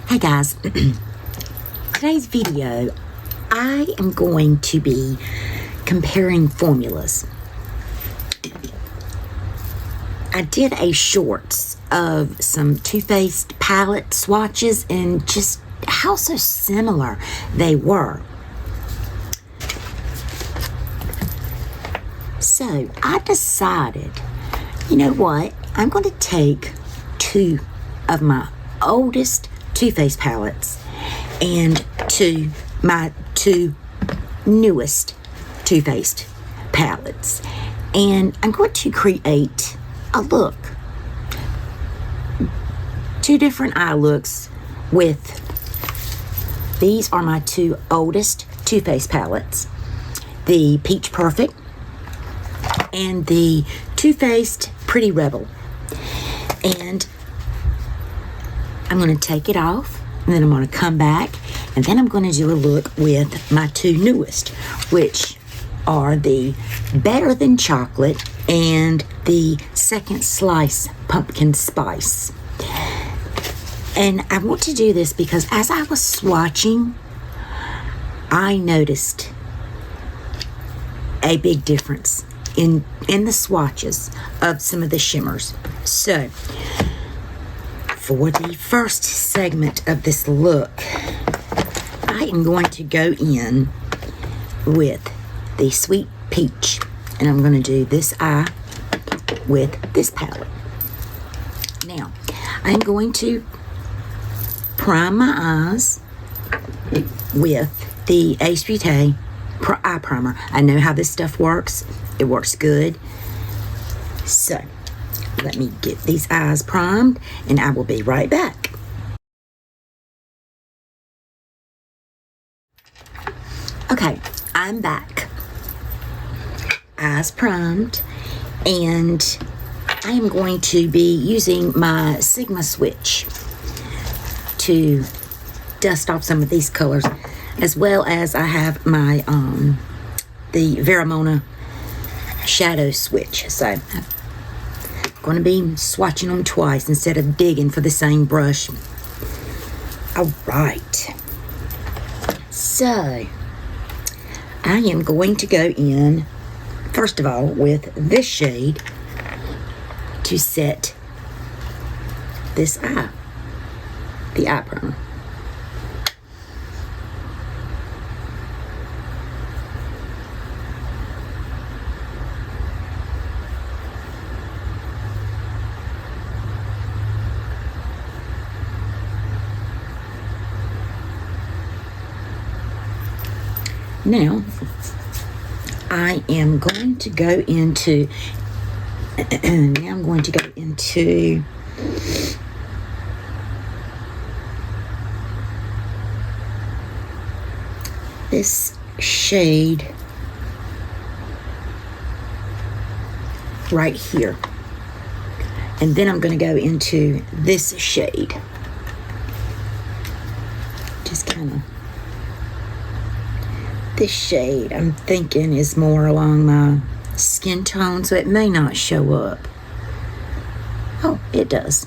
Hey guys, today's video I am going to be comparing formulas. I did a shorts of some Too Faced palette swatches and just how so similar they were. So I decided, you know what, I'm going to take two of my oldest Too Faced palettes and my two newest Too Faced palettes, and I'm going to create a look. Two different eye looks with, these are my two oldest Too Faced palettes, the Peach Perfect and the Too Faced Pretty Rebel. And I'm going to take it off, and then I'm going to come back, and then I'm going to do a look with my two newest, which are the Better Than Chocolate and the Second Slice Pumpkin Spice. And I want to do this because as I was swatching, I noticed a big difference in the swatches of some of the shimmers. So for the first segment of this look, I am going to go in with the Sweet Peach, and I'm going to do this eye with this palette. Now, I'm going to prime my eyes with the Ace Beauty eye primer. I know how this stuff works. It works good. So, let me get these eyes primed, and I will be right back. Okay, I'm back. Eyes primed, and I am going to be using my Sigma switch to dust off some of these colors, as well as I have my the Veramona shadow switch. So I'm going to be swatching them twice instead of digging for the same brush. All right. So I am going to go in, first of all, with this shade to set this eye, the eye primer. Now, I am going to go into, this shade right here. And then I'm going to go into this shade. Just kind of, this shade I'm thinking is more along my skin tone, so it may not show up. Oh, it does.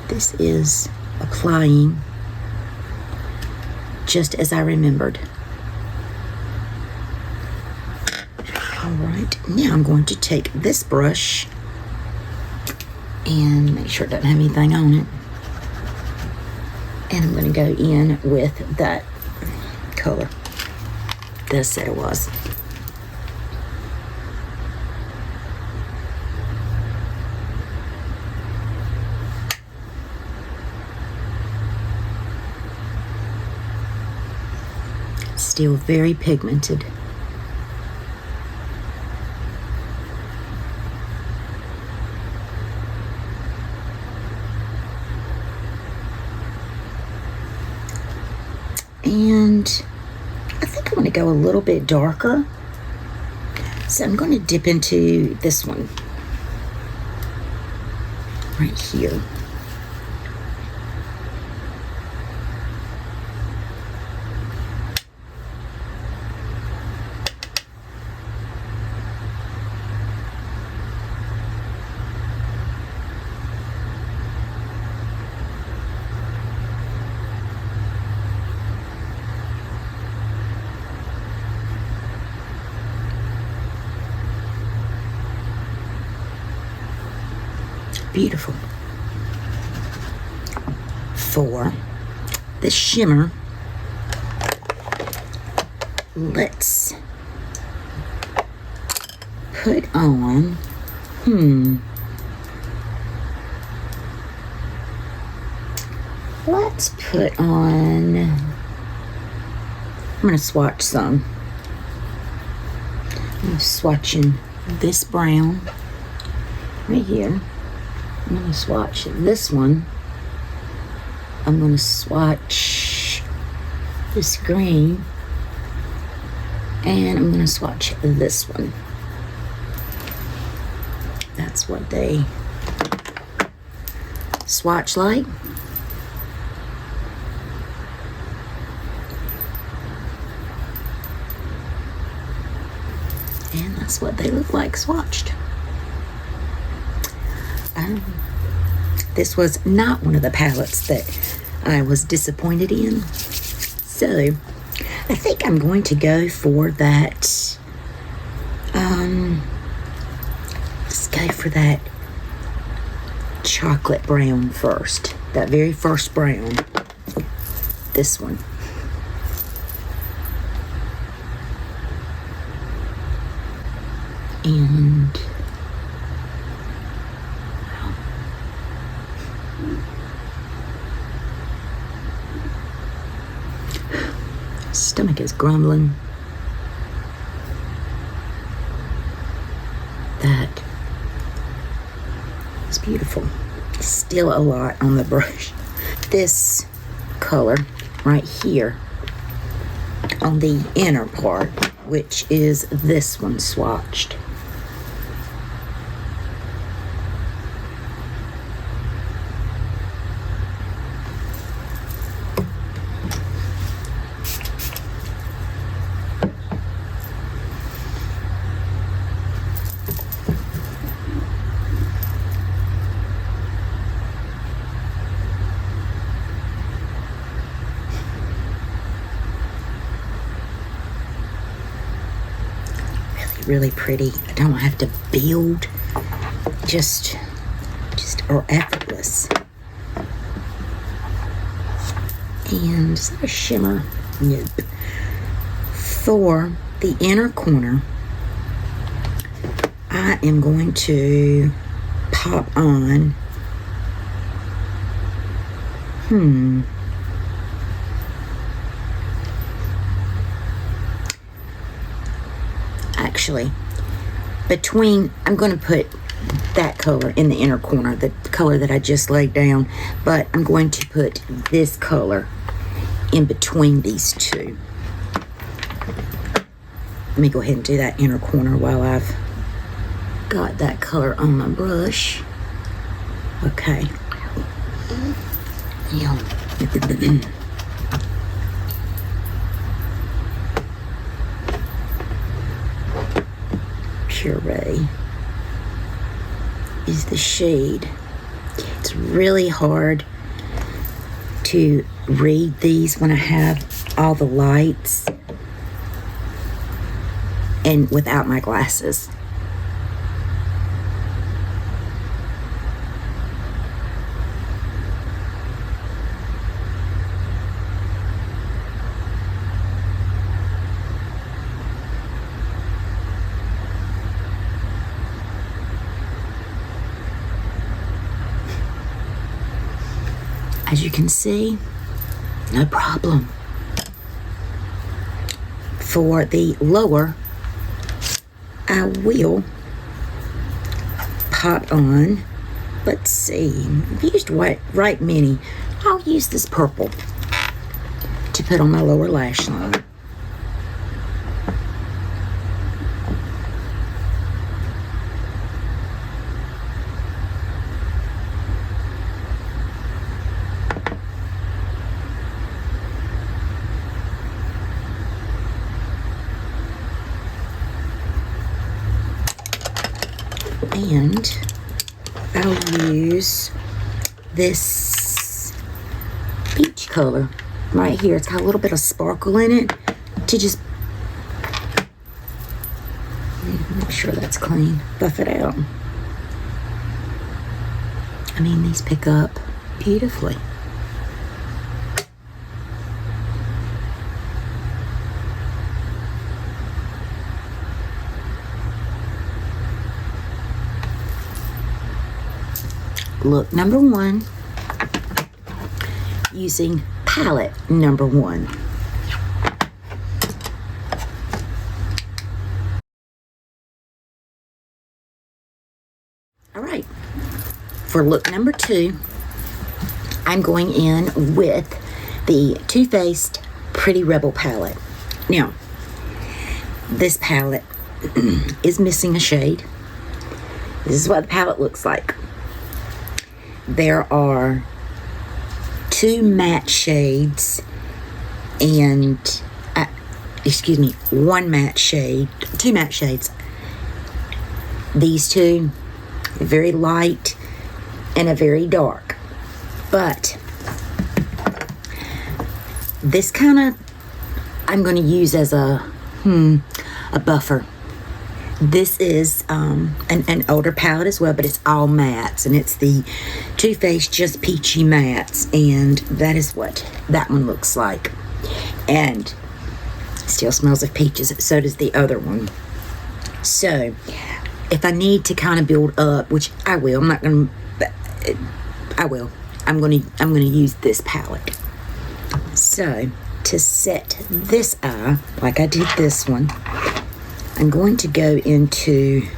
This is applying just as I remembered. Alright, now I'm going to take this brush and make sure it doesn't have anything on it. And I'm going to go in with that color that I said it was. Still very pigmented. And I think I'm going to go a little bit darker. So I'm going to dip into this one right here. Beautiful. For the shimmer, let's put on, let's put on, I'm going to swatch some. I'm swatching this brown right here. I'm going to swatch this one. I'm going to swatch this green. And I'm going to swatch this one. That's what they swatch like. And that's what they look like swatched. This was not one of the palettes that I was disappointed in. So, I think I'm going to go for that, let's go for that chocolate brown first. That very first brown. This one. And stomach is grumbling. That is beautiful. Still a lot on the brush. This color right here on the inner part, which is this one swatched. Really pretty. I don't have to build, just are effortless. And is that a shimmer? Nope. For the inner corner, I am going to pop on actually, I'm going to put that color in the inner corner, the color that I just laid down, but I'm going to put this color in between these two. Let me go ahead and do that inner corner while I've got that color on my brush. Okay. Yeah. Puree is the shade. It's really hard to read these when I have all the lights and without my glasses. As you can see, no problem. For the lower, I will pop on, let's see, I've used right many. I'll use this purple to put on my lower lash line. And I'll use this peach color right here. It's got a little bit of sparkle in it to just make sure that's clean. Buff it out. mean, these pick up beautifully. Look number 1 using palette number 1. All right, for look number 2, I'm going in with the Too Faced Pretty Rebel palette. Now, this palette is missing a shade. This is what the palette looks like. There are 2 matte shades and, 1 matte shade, 2 matte shades. These 2, very light and a very dark. But this kind of, I'm going to use as a buffer. This is an older palette as well, but it's all mattes, and it's the Too Faced Just Peachy Mattes, and that is what that one looks like. And still smells of peaches. So does the other one. So if I need to kind of build up, which I will, I'm not going to, I will. I'm going to use this palette. So to set this eye, like I did this one, I'm going to go into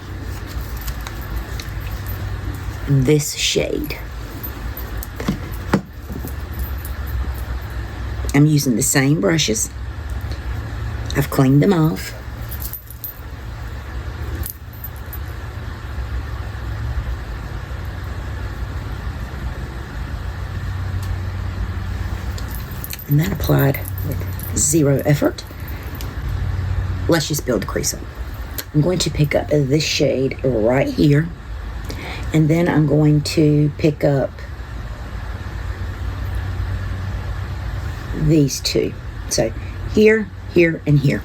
this shade. I'm using the same brushes. I've cleaned them off. And that applied with 0 effort. Let's just build the crease up. I'm going to pick up this shade right here, and then I'm going to pick up these 2. So here, here, and here.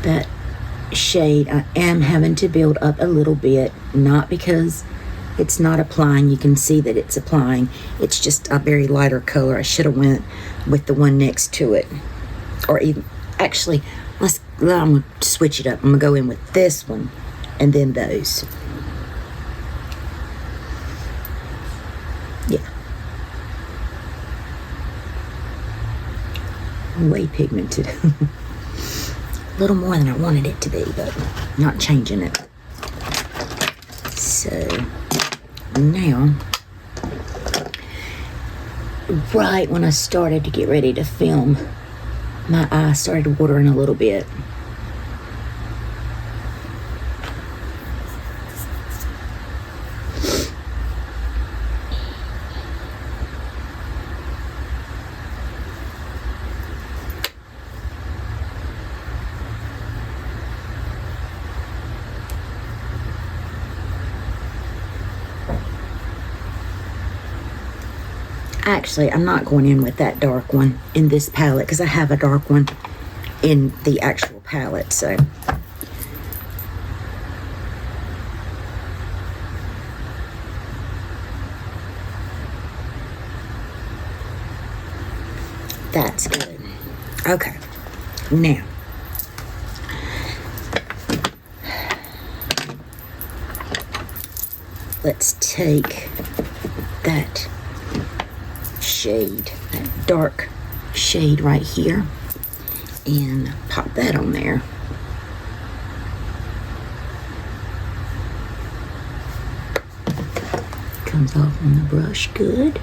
That shade I am having to build up a little bit, not because it's not applying. You can see that it's applying. It's just a very lighter color. I should have went with the one next to it, or even actually I'm gonna switch it up. I'm gonna go in with this one and then those. Yeah, way pigmented. A little more than I wanted it to be, but not changing it. So now, right when I started to get ready to film, my eye started watering a little bit. Actually, I'm not going in with that dark one in this palette because I have a dark one in the actual palette, so. That's good. Okay, now. Let's take that shade, that dark shade right here, and pop that on there. Comes off on the brush good.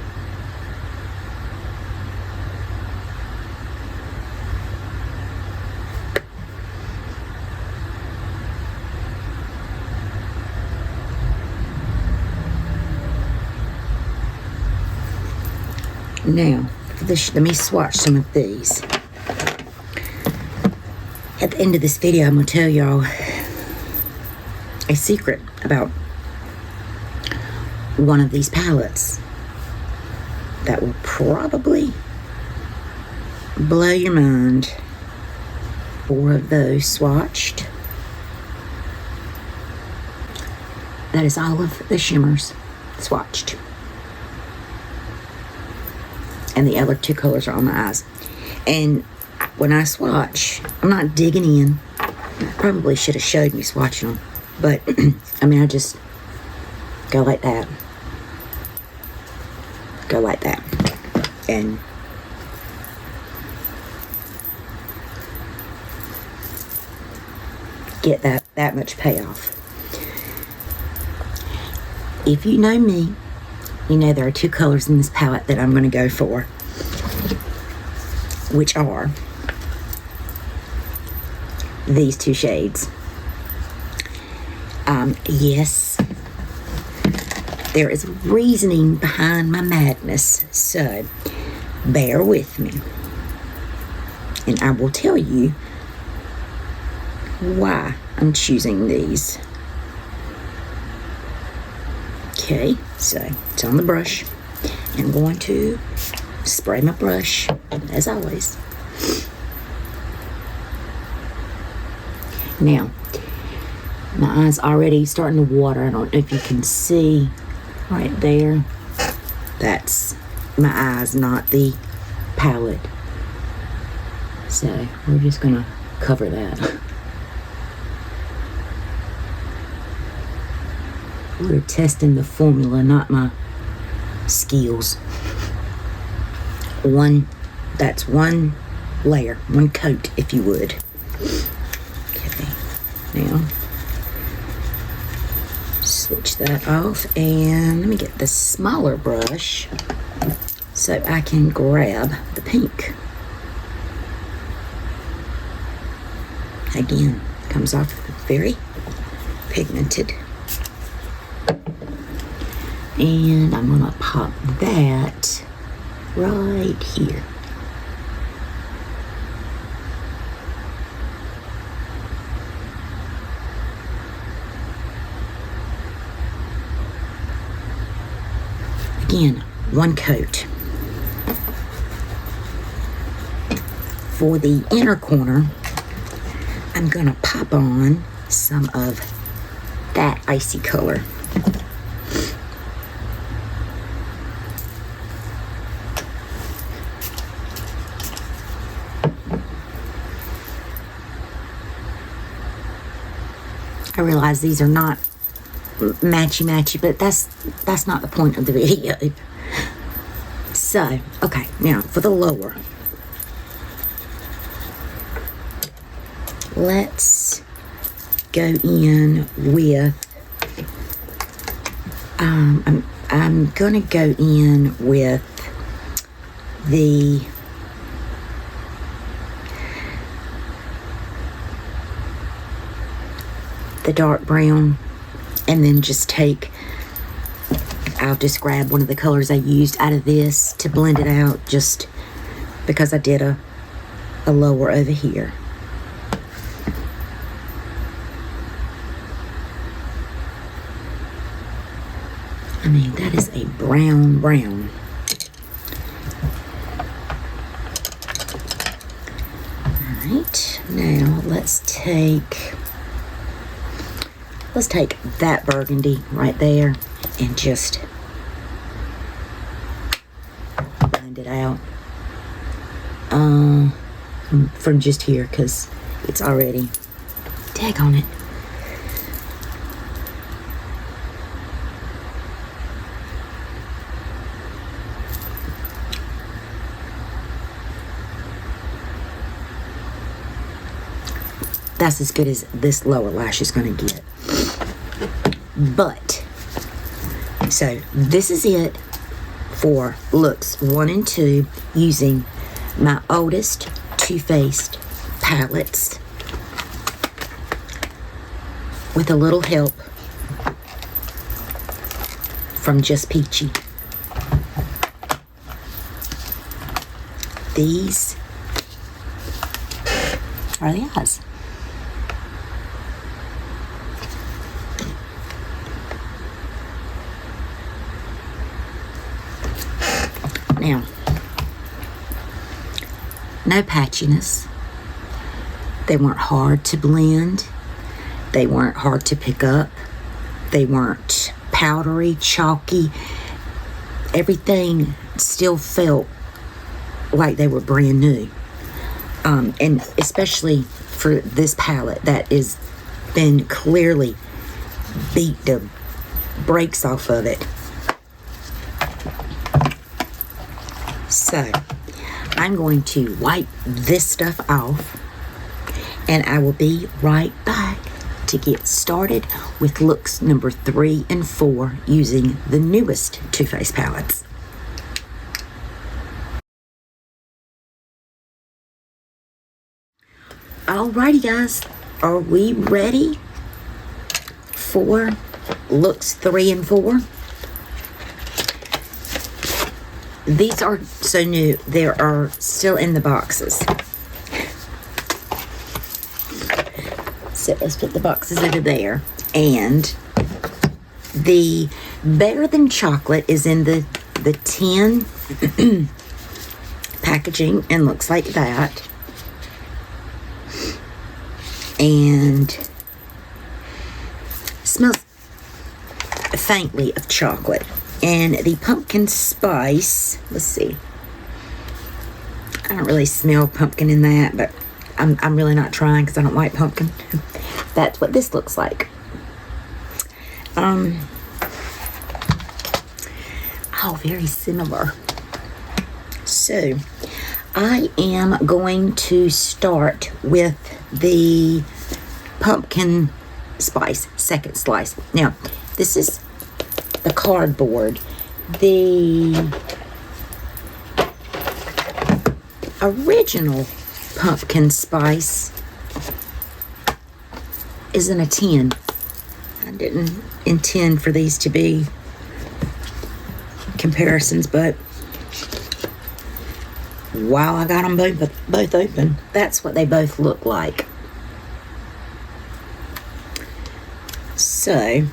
Now, for this, let me swatch some of these. At the end of this video, I'm going to tell y'all a secret about one of these palettes that will probably blow your mind. 4 of those swatched. That is all of the shimmers swatched. And the other 2 colors are on my eyes. And when I swatch, I'm not digging in. Probably should have showed me swatching them. But, I mean, I just go like that. Go like that. And get that much payoff. If you know me, you know there are 2 colors in this palette that I'm going to go for, which are these 2 shades. Yes, there is reasoning behind my madness, so bear with me. And I will tell you why I'm choosing these. Okay, so it's on the brush. I'm going to spray my brush, as always. Now, my eye's already starting to water. I don't know if you can see right there. That's my eyes, not the palette. So we're just gonna cover that. We're testing the formula, not my skills. That's one layer, one coat, if you would. Okay, now switch that off, and let me get the smaller brush so I can grab the pink. Again, comes off very pigmented. And I'm gonna pop that right here. Again, one coat. For the inner corner, I'm gonna pop on some of that icy color. I realize these are not matchy-matchy, but that's not the point of the video. So, okay, now for the lower. Let's go in with, I'm gonna go in with the dark brown, and then just I'll just grab one of the colors I used out of this to blend it out, just because I did a lower over here. I mean, that is a brown. Alright, now let's take that burgundy right there and just blend it out from just here, because it's already tag on it. That's as good as this lower lash is going to get. But, so this is it for looks 1 and 2 using my oldest Toofaced palettes with a little help from Just Peachy. These are the eyes. Now, no patchiness. They weren't hard to blend. They weren't hard to pick up. They weren't powdery, chalky. Everything still felt like they were brand new. And especially for this palette that has been clearly beat the brakes off of it. So, I'm going to wipe this stuff off, and I will be right back to get started with looks number 3 and 4 using the newest Too Faced palettes. Alrighty guys, are we ready for looks 3 and 4? These are so new, they are still in the boxes. So let's put the boxes over there. And the Better Than Chocolate is in the tin packaging and looks like that. And smells faintly of chocolate. And the pumpkin spice, let's see. I don't really smell pumpkin in that, but I'm really not trying because I don't like pumpkin. That's what this looks like. Oh, very similar. So, I am going to start with the pumpkin spice, second slice. Now, this is the cardboard. The original pumpkin spice is in a tin. I didn't intend for these to be comparisons, but while I got them both open, that's what they both look like. So,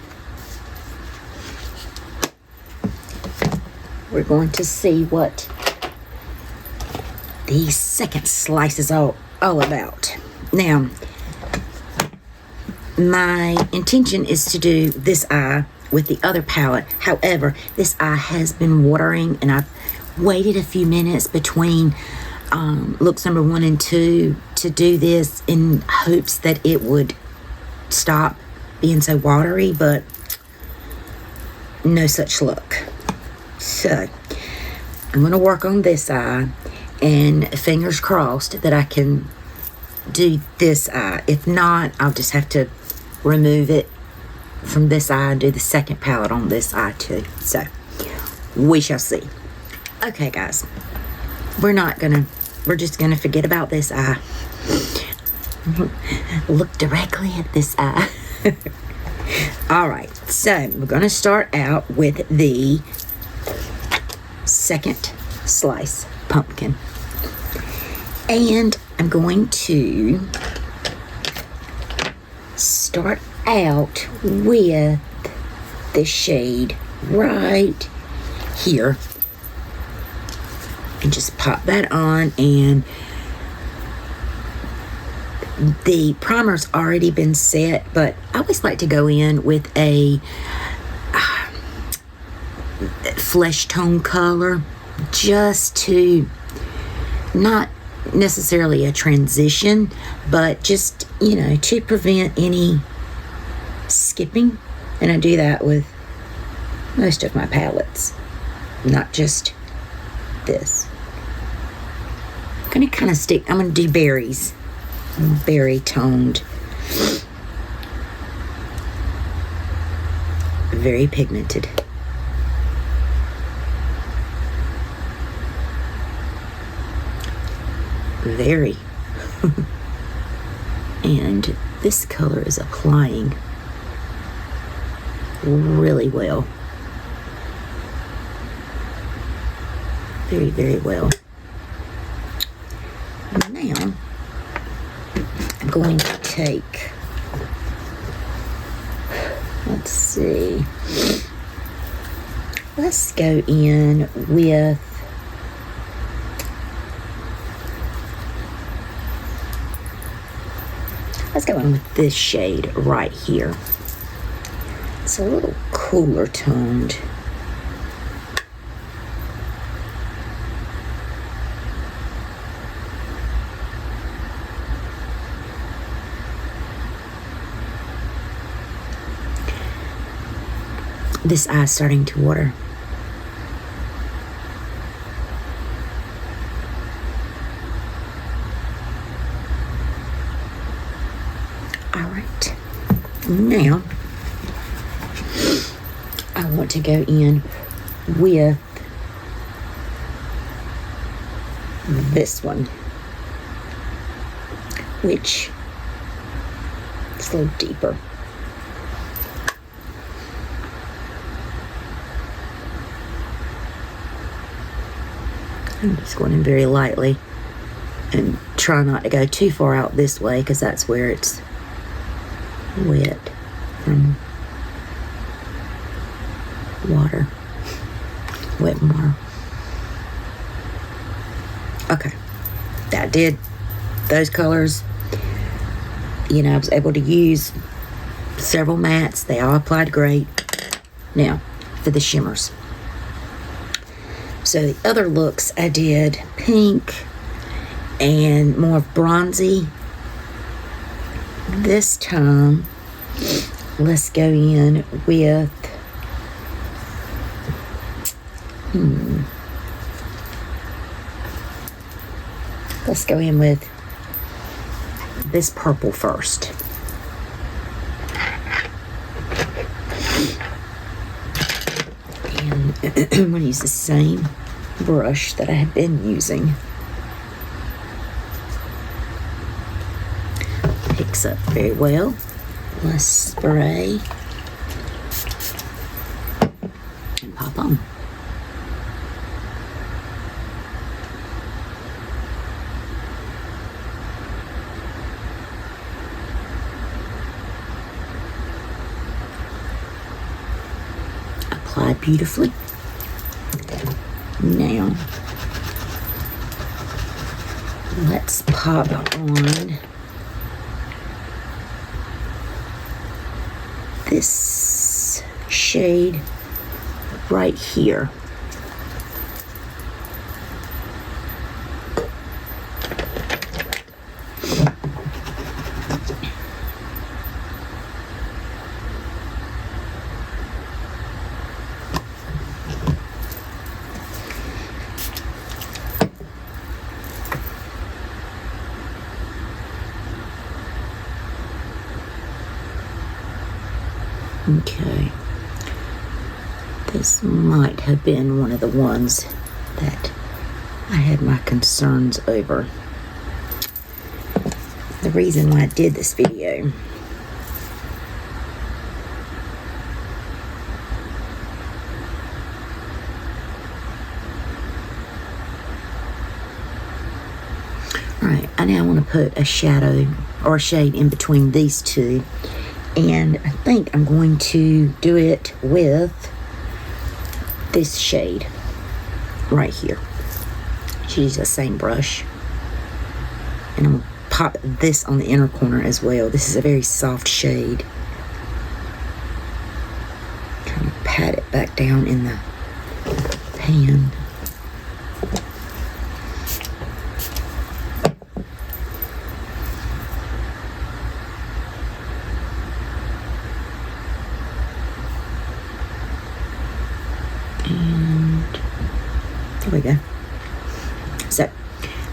we're going to see what the second slice is all about. Now, my intention is to do this eye with the other palette. However, this eye has been watering, and I've waited a few minutes between looks number 1 and 2 to do this in hopes that it would stop being so watery, but no such luck. So, I'm going to work on this eye, and fingers crossed that I can do this eye. If not, I'll just have to remove it from this eye and do the second palette on this eye too. So, we shall see. Okay, guys. We're just gonna forget about this eye. Look directly at this eye. Alright, so we're gonna start out with the second slice pumpkin. And I'm going to start out with the shade right here. And just pop that on, and the primer's already been set, but I always like to go in with a flesh tone color, just to, not necessarily a transition, but just, you know, to prevent any skipping. And I do that with most of my palettes, not just this. I'm gonna kind of I'm gonna do berries, berry toned, very pigmented. Very. And this color is applying really well. Very, very well. Now, I'm going to take, let's see, let's go in with Let's go in with this shade right here. It's a little cooler toned. This eye's starting to water. All right. Now, I want to go in with this one, which is a little deeper. I'm just going in very lightly and try not to go too far out this way because that's where it's wet from water, wet water. Okay, that did those colors. You know, I was able to use several mattes. They all applied great. Now, for the shimmers. So the other looks I did pink and more bronzy. This time, let's go in with let's go in with this purple first. And I'm going to use the same brush that I have been using. Picks up very well. Let's spray and pop on. Applied beautifully. Now, let's pop on this shade right here. Okay, this might have been one of the ones that I had my concerns over. The reason why I did this video Alright, I now want to put a shadow or a shade in between these two. And I think I'm going to do it with this shade right here. Use the same brush. And I'm going to pop this on the inner corner as well. This is a very soft shade. Kind of pat it back down in the pan. And there we go. So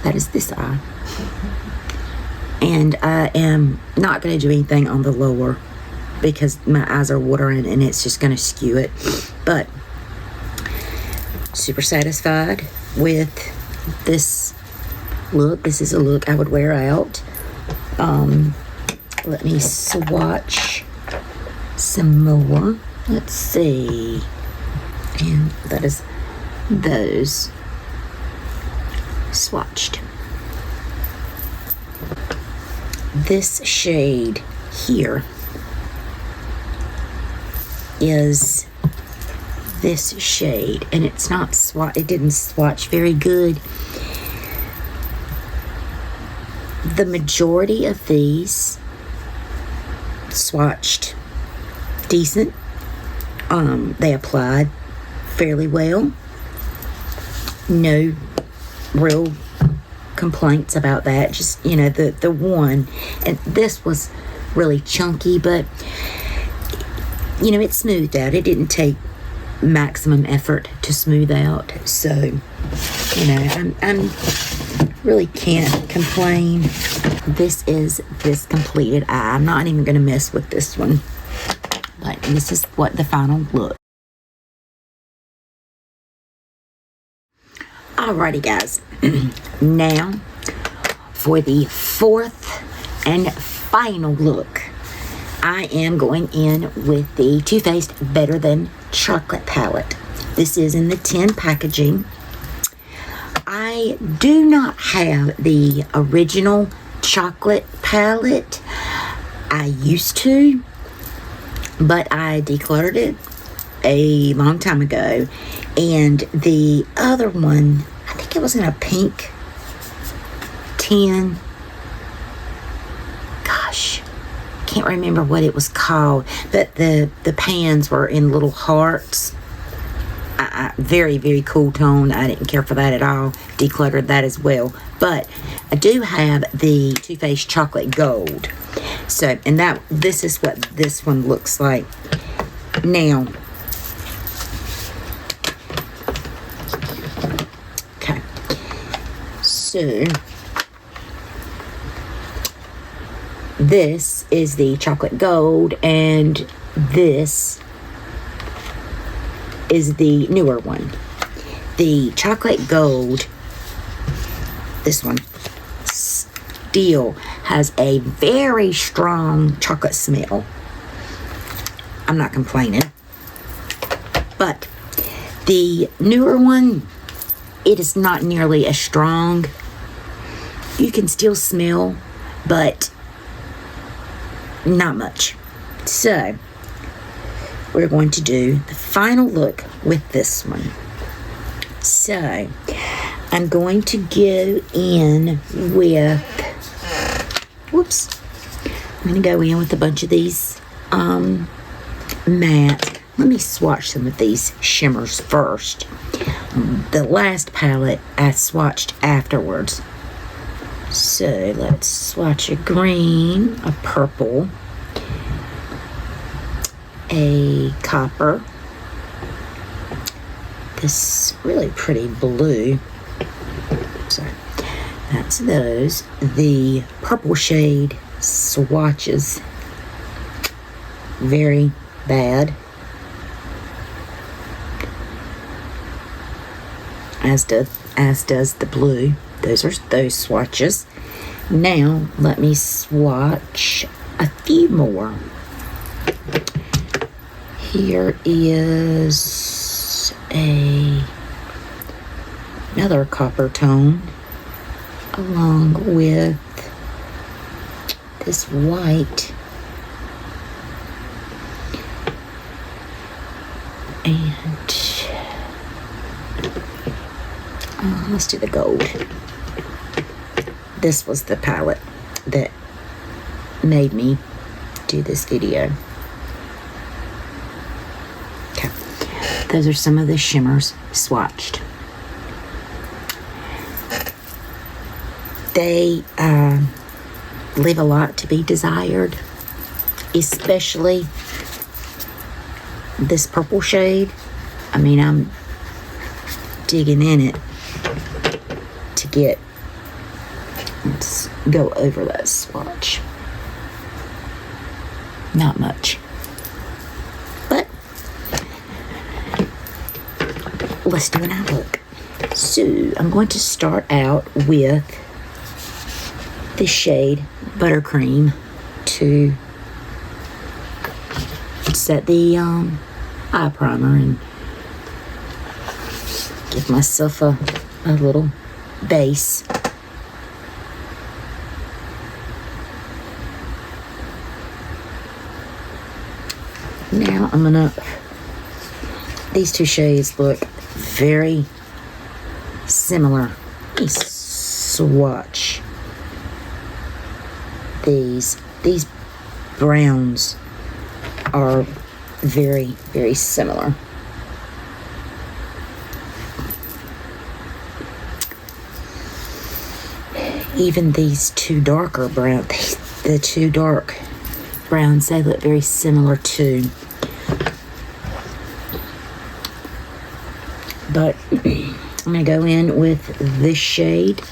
that is this eye. And I am not going to do anything on the lower because my eyes are watering and it's just going to skew it. But super satisfied with this look. This is a look I would wear out. Let me swatch some more. Let's see. And that is those swatched. This shade here is this shade, and it's not it didn't swatch very good. The majority of these swatched decent. They applied fairly well. No real complaints about that. Just, you know, the one, and this was really chunky, but you know, it smoothed out. It didn't take maximum effort to smooth out, so you know, I'm really can't complain. This is this completed eye. I'm not even going to mess with this one, but this is what the final look. Alrighty guys, now for the fourth and final look, I am going in with the Too Faced Better Than Chocolate palette. This is in the 10 packaging. I do not have the original chocolate palette. I used to, but I decluttered it a long time ago. And the other one, I think it was in a pink tin. Gosh, can't remember what it was called, but the pans were in little hearts. Very, very cool tone. I didn't care for that at all. Decluttered that as well. But I do have the Too Faced Chocolate Gold. So, and this is what this one looks like. Now, okay. So, this is the Chocolate Gold, and this is the newer one. The Chocolate Gold, this one, still has a very strong chocolate smell. I'm not complaining. But the newer one, it is not nearly as strong. You can still smell, but not much. So, we're going to do the final look with this one. So, I'm going to go in with, whoops, I'm going to go in with a bunch of these matte. Let me swatch some of these shimmers first. The last palette I swatched afterwards. So, let's swatch a green, a purple, a copper, this really pretty blue. So that's those. The purple shade swatches very bad, as does the blue. Those are those swatches. Now let me swatch a few more. Here is another copper tone along with this white, and let's do the gold. This was the palette that made me do this video. Okay, those are some of the shimmers swatched. They leave a lot to be desired, especially this purple shade. I mean, I'm digging in it to get. Let's go over that swatch. Not much, but let's do an eye look. So I'm going to start out with the shade Buttercream to set the eye primer and give myself a little base. Now I'm gonna, these two shades look very similar. Let me swatch these browns are very, very similar. Even these two darker browns, the two dark browns, they look very similar too. But I'm going to go in with this shade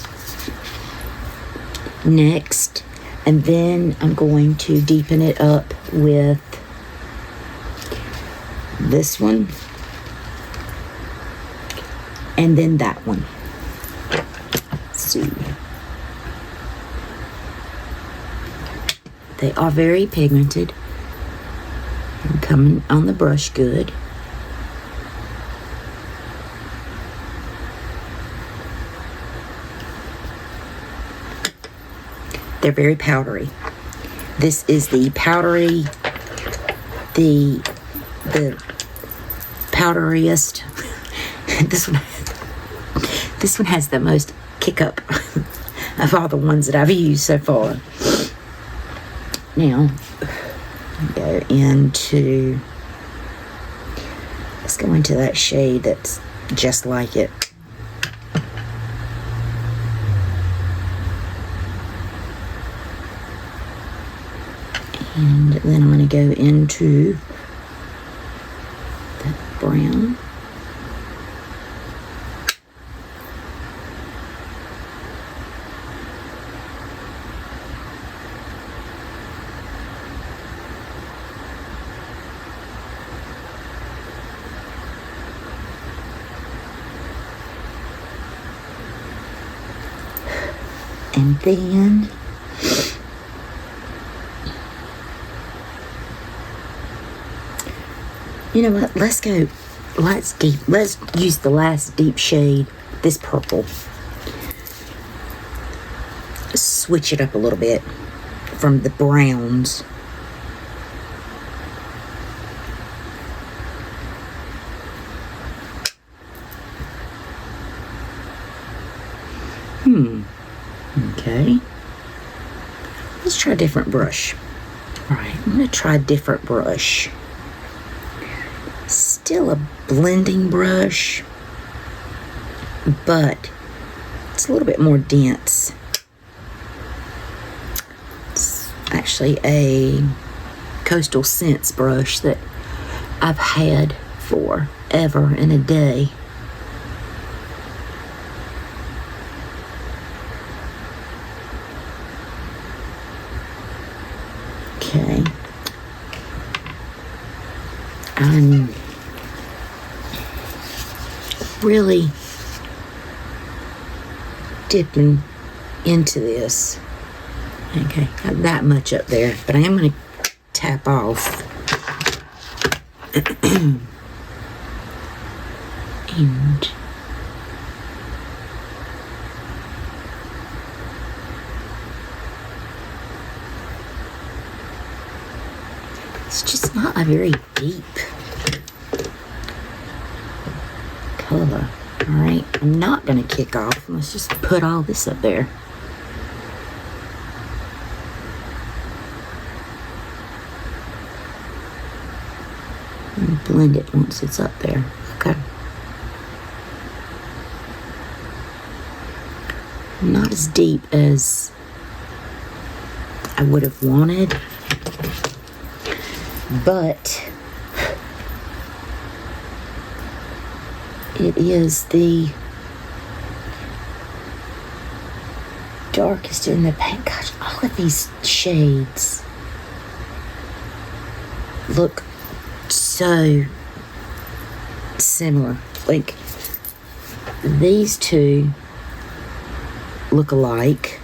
next, and then I'm going to deepen it up with this one, and then that one. Let's see. They are very pigmented and coming on the brush good. They're very powdery. This is the powdery, the powderiest. This one has the most kick up of all the ones that I've used so far. Now, let's go into that shade that's just like it. And then I'm going to go into that brown. And then you know what? Let's use the last deep shade, this purple. Switch it up a little bit from the browns. Okay. Let's try a different brush. All right, I'm going to try a different brush. Still a blending brush, but it's a little bit more dense. It's actually a Coastal Scents brush that I've had forever and a day. Okay. I'm really dipping into this. Okay, got that much up there, but I am going to tap off. And it's just not a very deep color. Alright, I'm not going to kick off. Let's just put all this up there. And blend it once it's up there. Okay. Not as deep as I would have wanted, but it is the darkest in the paint. Gosh, all of these shades look so similar. Like, these two look alike.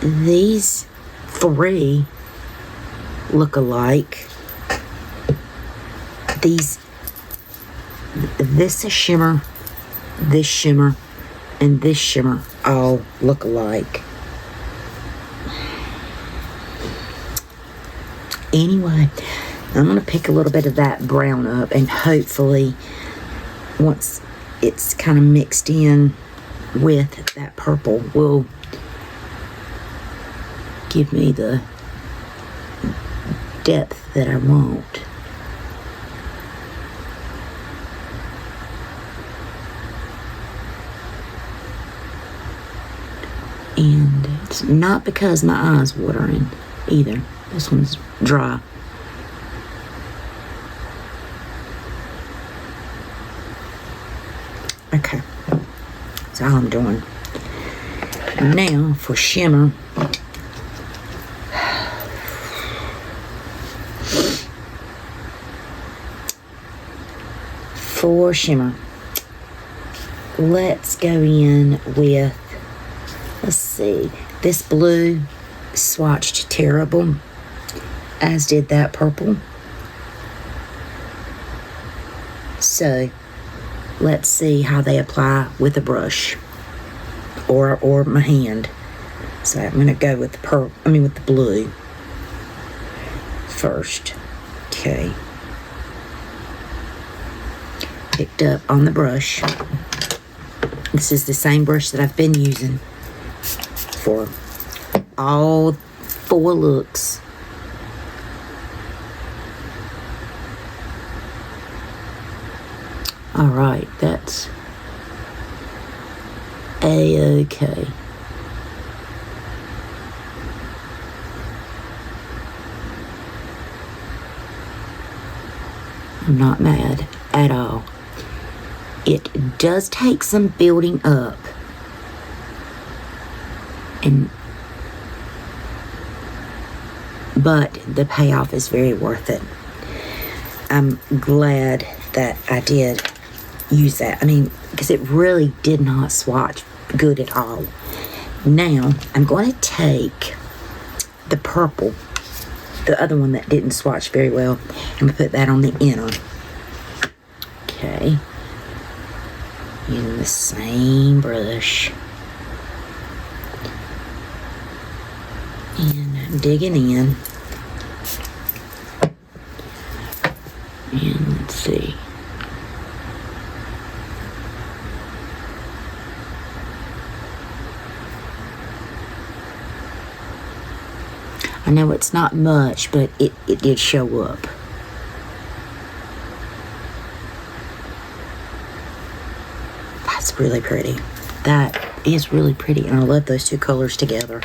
These three look alike. This is shimmer, this shimmer, and this shimmer all look alike. Anyway, I'm going to pick a little bit of that brown up, and hopefully once it's kind of mixed in with that purple, we'll give me the depth that I want. And it's not because my eye's watering either. This one's dry. Okay, that's all I'm doing. Now for shimmer. For shimmer, let's go in with, let's see, this blue swatched terrible, as did that purple. So let's see how they apply with a brush or my hand. So I'm gonna go with with the blue first. Okay. Picked up on the brush. This is the same brush that I've been using for all 4 looks. All right, that's a-okay. I'm not mad at all. It does take some building up, but the payoff is very worth it. I'm glad that I did use that. I mean, because it really did not swatch good at all. Now, I'm going to take the purple, the other one that didn't swatch very well, I'm going to put that on the inner. Okay. Using the same brush. And I'm digging in. And let's see. I know it's not much, but it did show up. That's really pretty. That is really pretty, and I love those 2 colors together.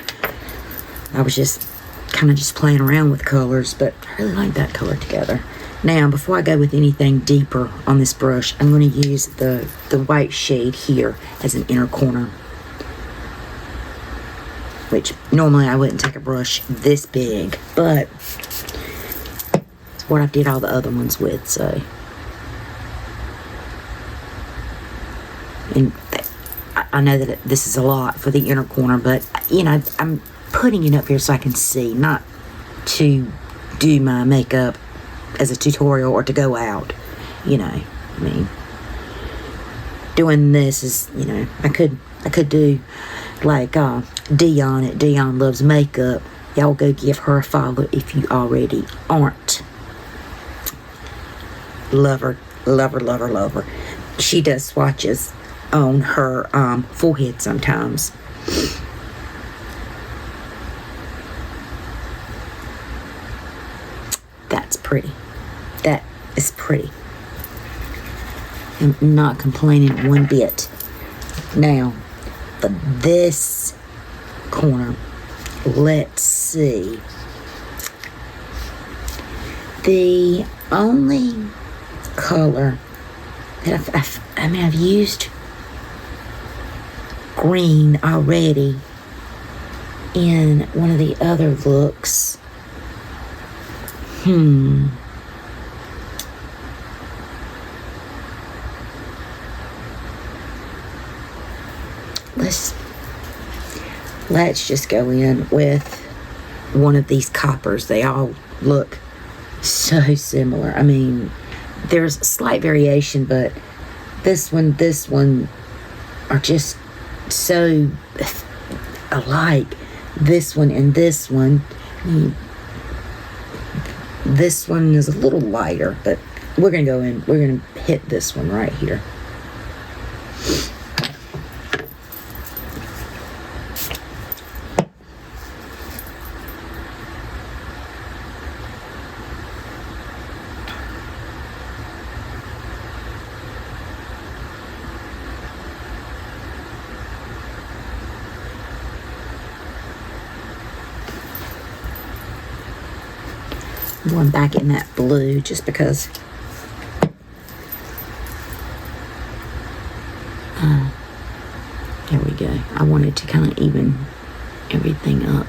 I was just kind of just playing around with colors, but I really like that color together. Now, before I go with anything deeper on this brush, I'm going to use the white shade here as an inner corner. Which normally I wouldn't take a brush this big, but it's what I did all the other ones with, so. And I know that this is a lot for the inner corner, but, you know, I'm putting it up here so I can see, not to do my makeup as a tutorial or to go out, you know. I mean, doing this is, you know, I could do like Dion at Dion Loves Makeup. Y'all go give her a follow if you already aren't. Love her, love her, love her, love her. She does swatches on her forehead sometimes. That's pretty. That is pretty. I'm not complaining one bit. Now, for this corner, let's see. The only color that I've used green already in one of the other looks. Let's just go in with one of these coppers. They all look so similar. I mean, there's a slight variation, but this one are just so alike. This one and this one. This one is a little lighter, but we're gonna go in. We're gonna hit this one right here. I'm going back in that blue just because there we go. I wanted to kind of even everything up.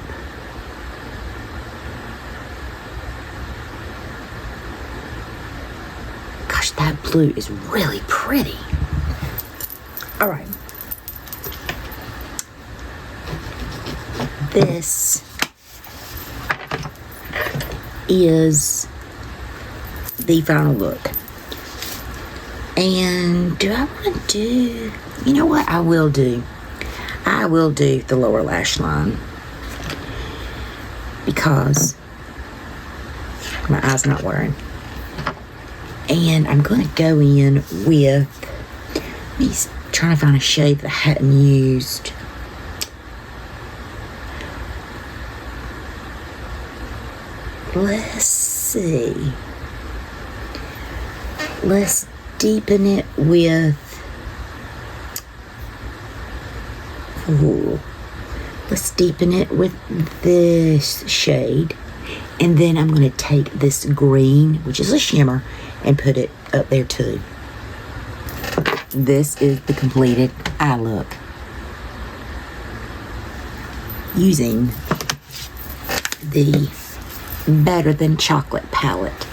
Gosh, that blue is really pretty. All right. This is the final look. And do I want to do, you know what I will do? I will do the lower lash line because my eye's not watering. And I'm going to go in with, he's trying to find a shade that I hadn't used. Let's see. Let's deepen it with, let's deepen it with this shade. And then I'm going to take this green, which is a shimmer, and put it up there too. This is the completed eye look using the Better Than Chocolate palette.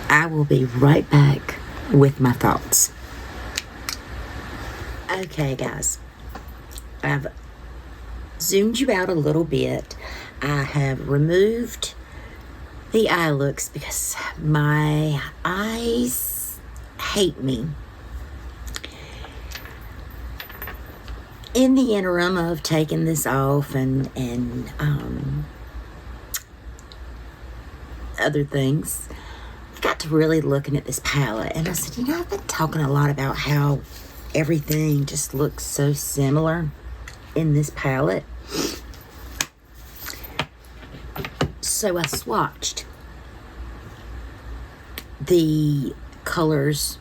I will be right back with my thoughts. Okay, guys, I've zoomed you out a little bit. I have removed the eye looks because my eyes hate me. In the interim of taking this off and other things, I've got to really looking at this palette, and I said, you know, I've been talking a lot about how everything just looks so similar in this palette. So I swatched the colors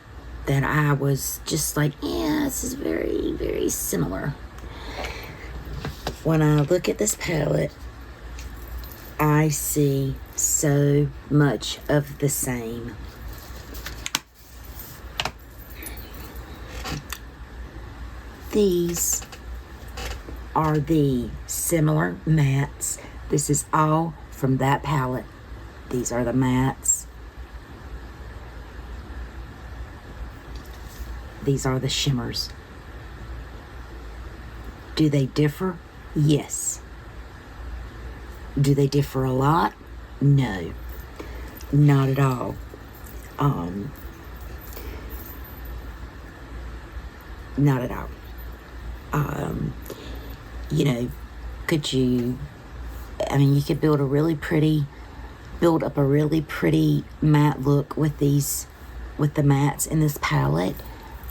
that I was just like, yeah, this is very, very similar. When I look at this palette, I see so much of the same. These are the similar mattes. This is all from that palette. These are the mattes. These are the shimmers. Do they differ? Yes. Do they differ a lot? No. Not at all. Not at all. You know, could you, I mean, you could build up a really pretty matte look with these, with the mattes in this palette.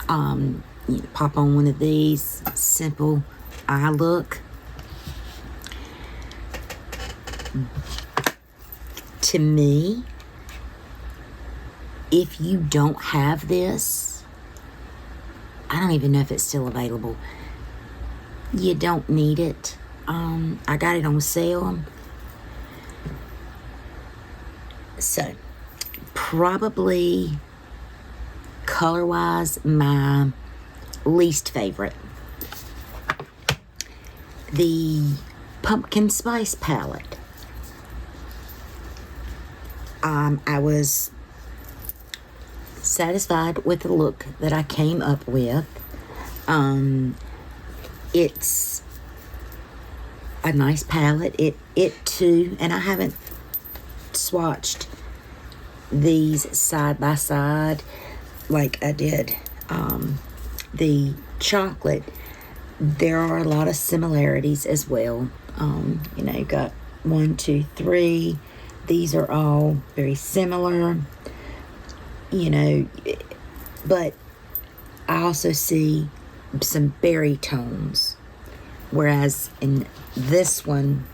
You pop on one of these, simple eye look. To me, if you don't have this, I don't even know if it's still available. You don't need it. I got it on sale. So, probably color-wise, my least favorite. The Pumpkin Spice palette. I was satisfied with the look that I came up with. It's a nice palette. It too, and I haven't swatched these side by side like I did the chocolate. There are a lot of similarities as well. You know, you got 1, 2, 3. These are all very similar, you know, but I also see some berry tones, whereas in this one,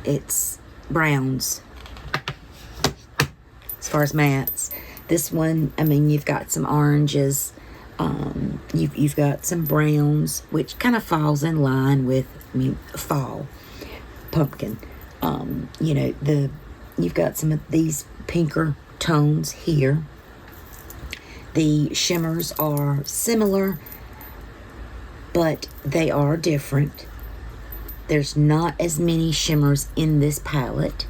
it's browns. As far as mattes, this one, I mean, you've got some oranges, You've got some browns, which kind of falls in line with, fall, pumpkin. You've got some of these pinker tones here. The shimmers are similar, but they are different. There's not as many shimmers in this palette.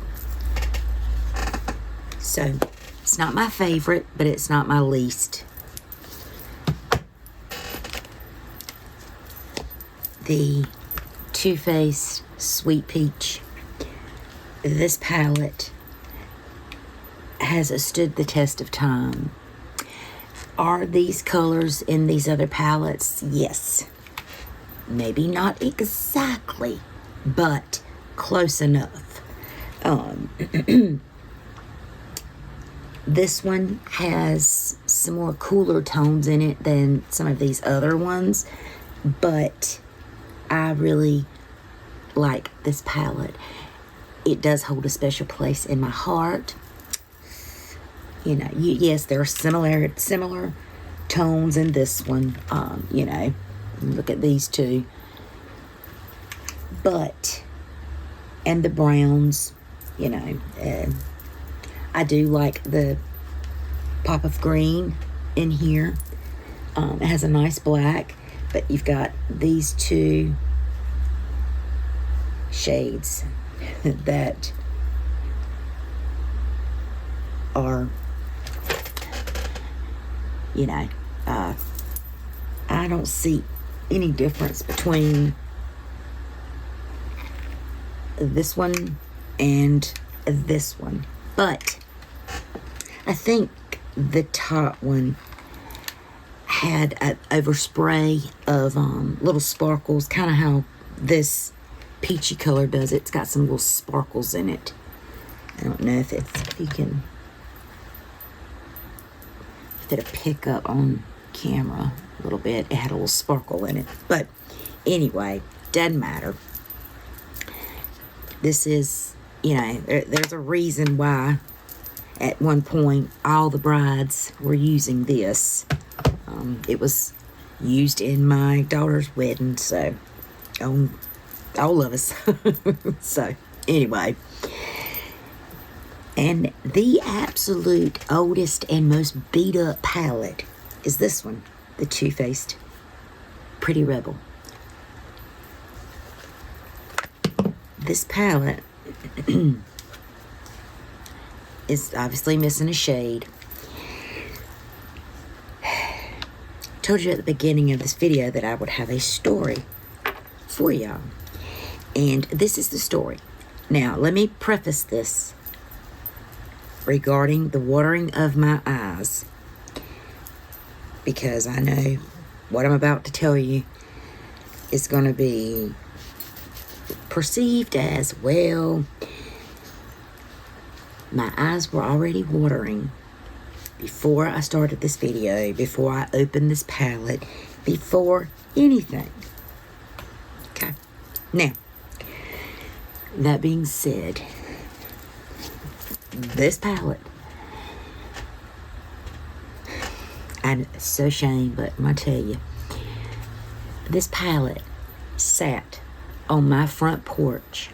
So, it's not my favorite, but it's not my least. The Too Faced Sweet Peach. This palette has stood the test of time. Are these colors in these other palettes? Yes. Maybe not exactly, but close enough. This one has some more cooler tones in it than some of these other ones, but I really like this palette. It does hold a special place in my heart. Yes, there are similar tones in this one. Look at these two. And the browns, I do like the pop of green in here. It has a nice black, but you've got these two shades that are, I don't see any difference between this one and this one, but I think the top one had an overspray of little sparkles, kind of how this peachy color does. It's got some little sparkles in it. I don't know if it'll pick up on camera a little bit. It had a little sparkle in it, but anyway, doesn't matter. This is, there's a reason why at one point all the brides were using this. It was used in my daughter's wedding, so all of us. So anyway, and the absolute oldest and most beat up palette is this one, the Too Faced Pretty Rebel. This palette is obviously missing a shade. Told you at the beginning of this video that I would have a story for y'all. And this is the story. Now, let me preface this regarding the watering of my eyes, because I know what I'm about to tell you is going to be perceived as, well, my eyes were already watering before I started this video, before I opened this palette, before anything. Okay. Now, that being said, this palette, and it's so shame, but I'm going to tell you, this palette sat on my front porch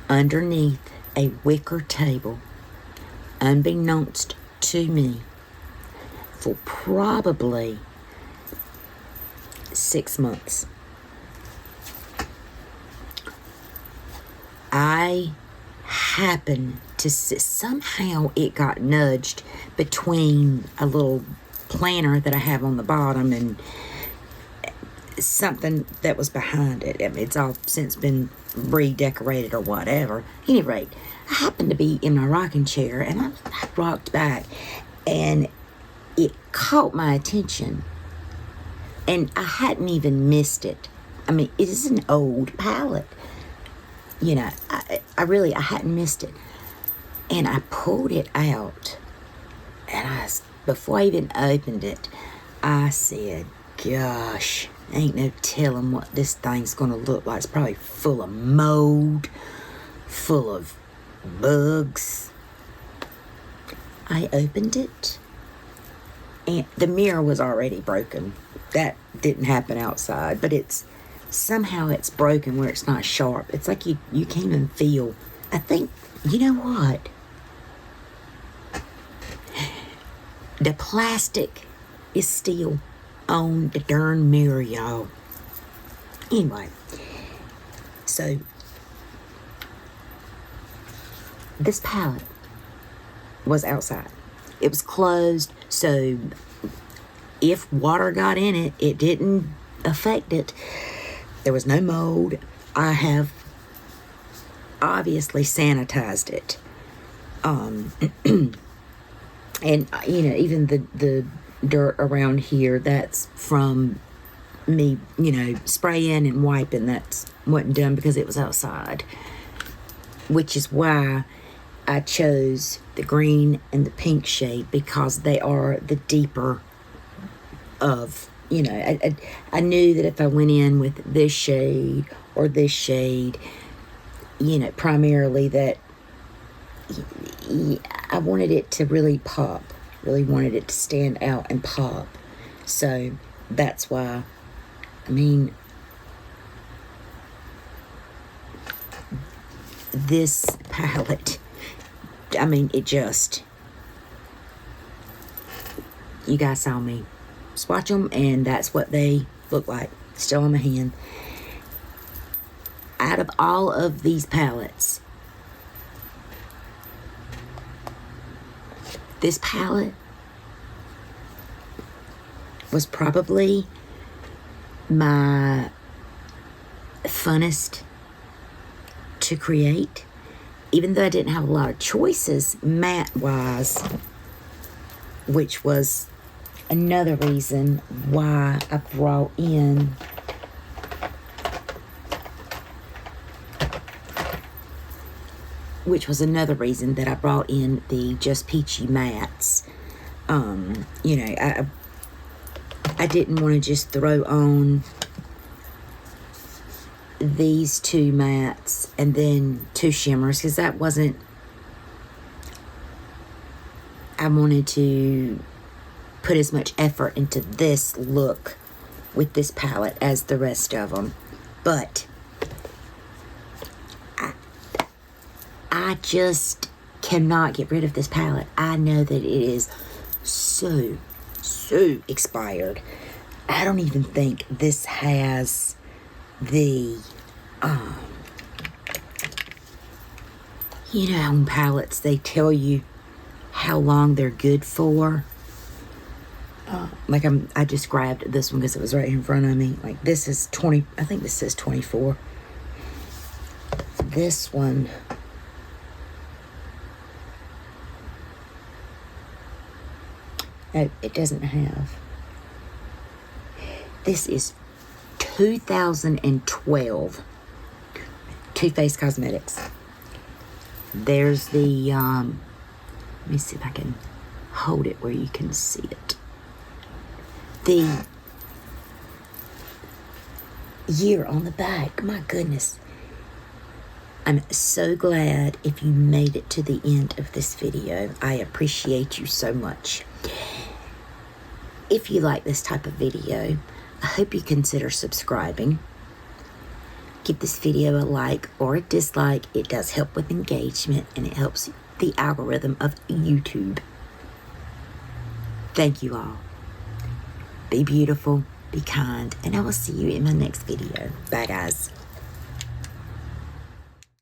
underneath a wicker table, unbeknownst to me, for probably 6 months. I happened to see, somehow it got nudged between a little planter that I have on the bottom and something that was behind it. I mean, it's all since been redecorated or whatever. At any rate, I happened to be in my rocking chair and I rocked back and it caught my attention and I hadn't even missed it. I mean, it is an old palette. I hadn't missed it. And I pulled it out and before I even opened it, I said, gosh, ain't no telling what this thing's gonna look like. It's probably full of mold, full of bugs. I opened it And the mirror was already broken. That didn't happen outside, but somehow it's broken where it's not sharp. It's like you can't even feel. I think, you know what? The plastic is still on the darn mirror, y'all. Anyway, so this palette was outside. It was closed, so if water got in it, it didn't affect it. There was no mold. I have obviously sanitized it. And, you know, even the dirt around here, that's from me, you know, spraying and wiping. That wasn't done because it was outside. Which is why I chose the green and the pink shade, because they are the deeper of, you know, I knew that if I went in with this shade or this shade, you know, primarily that I wanted it to really pop, really wanted it to stand out and pop. So that's why, I mean, this palette, I mean, it just, you guys saw me swatch them, and that's what they look like, still on my hand. Out of all of these palettes, this palette was probably my funnest to create, even though I didn't have a lot of choices matte wise, which was another reason why I brought in that I brought in the Just Peachy mattes. You know, I didn't want to just throw on these two mattes and then two shimmers, because that wasn't, I wanted to put as much effort into this look with this palette as the rest of them. But I just cannot get rid of this palette. I know that it is so expired. I don't even think this has the, you know, on palettes they tell you how long they're good for. Like I just grabbed this one because it was right in front of me. Like this is 20, I think this says 24. This one, no, it doesn't have. This is 2012 Toofaced Cosmetics. There's the, let me see if I can hold it where you can see it. The year on the back, my goodness. I'm so glad if you made it to the end of this video. I appreciate you so much. If you like this type of video, I hope you consider subscribing. Give this video a like or a dislike. It does help with engagement, and it helps the algorithm of YouTube. Thank you all. Be beautiful, be kind, and I will see you in my next video. Bye, guys.